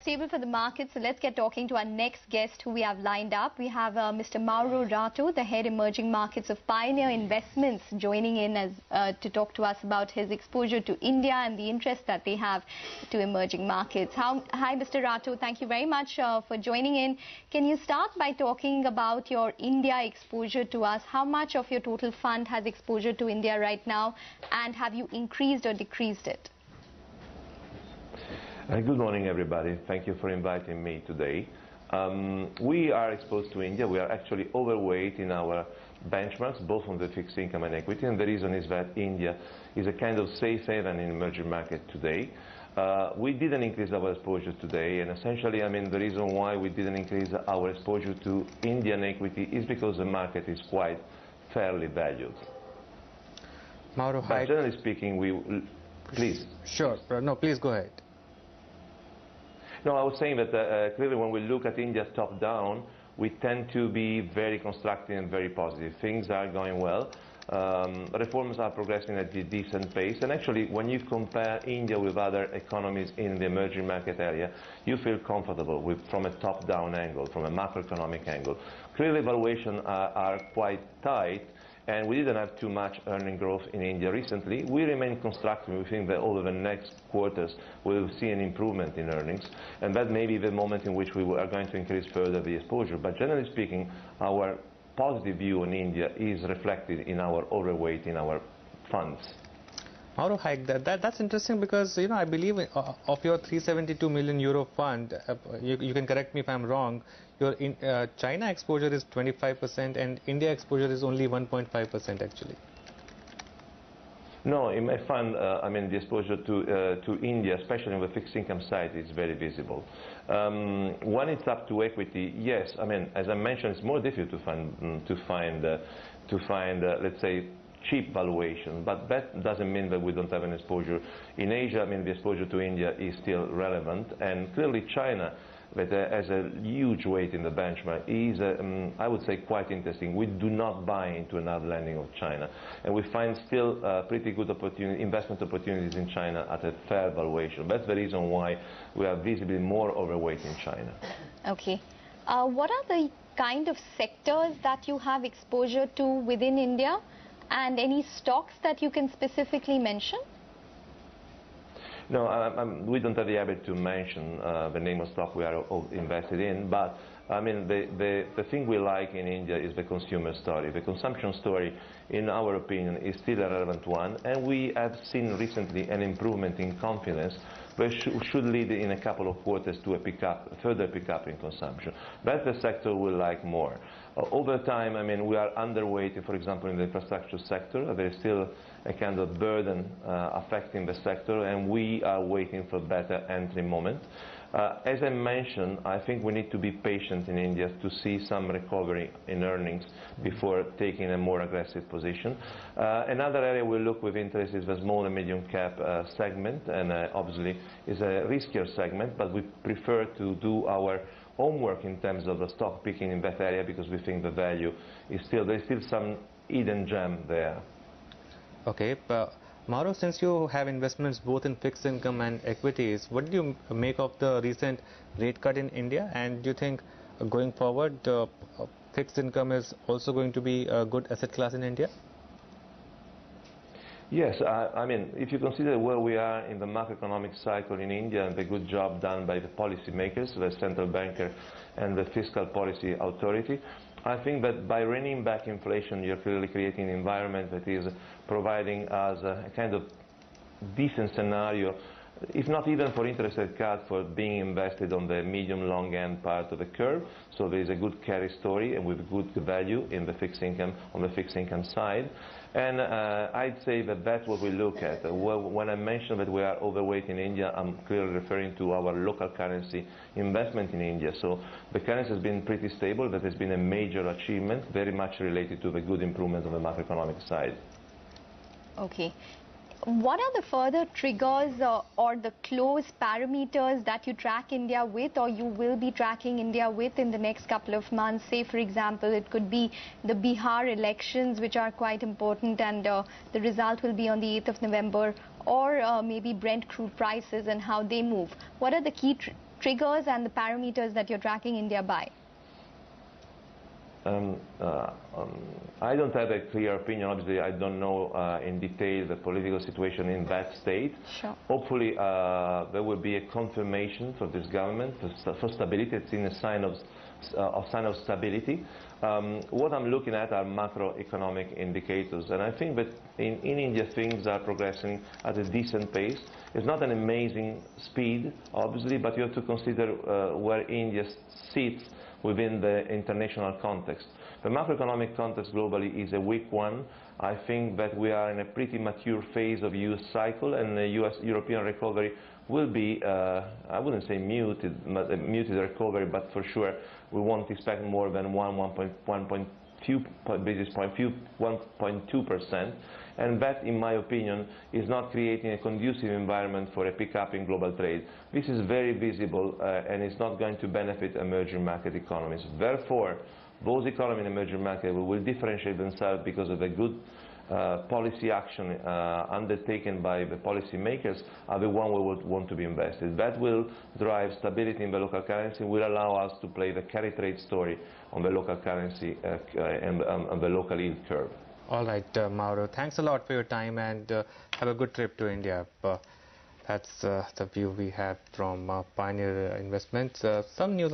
Stable for the market, so let's get talking to our next guest who we have lined up. We have Mr. Mauro Rato, the head emerging markets of Pioneer Investments, joining in as to talk to us about his exposure to India and the interest that they have to emerging markets. Hi, Mr. Rato. Thank you very much for joining in. Can you start by talking about your India exposure to us? How much of your total fund has exposure to India right now, and have you increased or decreased it? Good morning, everybody. Thank you for inviting me today. We are exposed to India. We are actually overweight in our benchmarks, both on the fixed income and equity, and the reason is that India is a kind of safe haven in emerging market today. We didn't increase our exposure today, and essentially, the reason why we didn't increase our exposure to Indian equity is because the market is quite fairly valued. Mauro, but generally speaking, please. Sure. No, please go ahead. No, I was saying that clearly when we look at India top-down, we tend to be very constructive and very positive. Things are going well. Reforms are progressing at a decent pace. And actually, when you compare India with other economies in the emerging market area, you feel comfortable from a top-down angle, from a macroeconomic angle. Clearly, valuations are quite tight, and we didn't have too much earning growth in India recently. We remain constructive. We think that over the next quarters we will see an improvement in earnings, and that may be the moment in which we are going to increase further the exposure. But generally speaking, our positive view on India is reflected in our overweight in our funds. Mauro, that's interesting because, I believe of your 372 million euro fund, you can correct me if I'm wrong, your China exposure is 25% and India exposure is only 1.5% actually. No, in my fund, the exposure to India, especially on the fixed income side, is very visible. When it's up to equity, yes, as I mentioned, it's more difficult to find, let's say, cheap valuation, but that doesn't mean that we don't have an exposure. In Asia, the exposure to India is still relevant, and clearly China, that has a huge weight in the benchmark, is, I would say, quite interesting. We do not buy into another landing of China, and we find still pretty good investment opportunities in China at a fair valuation. That's the reason why we are visibly more overweight in China. Okay. What are the kind of sectors that you have exposure to within India? And any stocks that you can specifically mention? No, we don't have the habit to mention the name of stock we are invested in, but the thing we like in India is the consumer story. The consumption story, in our opinion, is still a relevant one, and we have seen recently an improvement in confidence, which should lead in a couple of quarters to a further pickup in consumption. That's the sector we like more. Over time, we are underweight, for example, in the infrastructure sector. There is still a kind of burden affecting the sector, and we are waiting for a better entry moment. As I mentioned, I think we need to be patient in India to see some recovery in earnings before taking a more aggressive position. Another area we look with interest is the small and medium cap segment, and obviously is a riskier segment, but we prefer to do our homework in terms of the stock picking in that area because we think the value is there's still some hidden gem there. Okay. Mauro, since you have investments both in fixed income and equities, what do you make of the recent rate cut in India? And do you think going forward, fixed income is also going to be a good asset class in India? Yes, if you consider where we are in the macroeconomic cycle in India and the good job done by the policymakers, the central banker and the fiscal policy authority, I think that by reining back inflation, you're clearly creating an environment that is providing us a kind of decent scenario, if not even for interest rate cut, for being invested on the medium-long end part of the curve. So there is a good carry story and with good value in the fixed income, on the fixed income side. And I'd say that that's what we look at. When I mention that we are overweight in India, I'm clearly referring to our local currency investment in India. So the currency has been pretty stable. That has been a major achievement, very much related to the good improvement on the macroeconomic side. Okay. What are the further triggers or the close parameters that you track India with, or you will be tracking India with in the next couple of months? Say, for example, it could be the Bihar elections, which are quite important, and the result will be on the 8th of November, or maybe Brent crude prices and how they move. What are the key triggers and the parameters that you're tracking India by? I don't have a clear opinion. Obviously, I don't know in detail the political situation in that state. Sure. Hopefully, there will be a confirmation for this government for stability. It's in a sign of stability. What I'm looking at are macroeconomic indicators, and I think that in India things are progressing at a decent pace. It's not an amazing speed, obviously, but you have to consider where India sits within the international context. The macroeconomic context globally is a weak one. I think that we are in a pretty mature phase of US cycle, and the European recovery will be, I wouldn't say muted, but a muted recovery, but for sure we won't expect more than 1.2%, and that, in my opinion, is not creating a conducive environment for a pickup in global trade. This is very visible, and it's not going to benefit emerging market economies. Therefore, those economies in emerging markets will differentiate themselves because of the good policy action undertaken by the policy makers are the one we would want to be invested. That will drive stability in the local currency, will allow us to play the carry trade story on the local currency and on the local yield curve. All right, Mauro, thanks a lot for your time, and have a good trip to India. That's the view we have from Pioneer Investments. Some news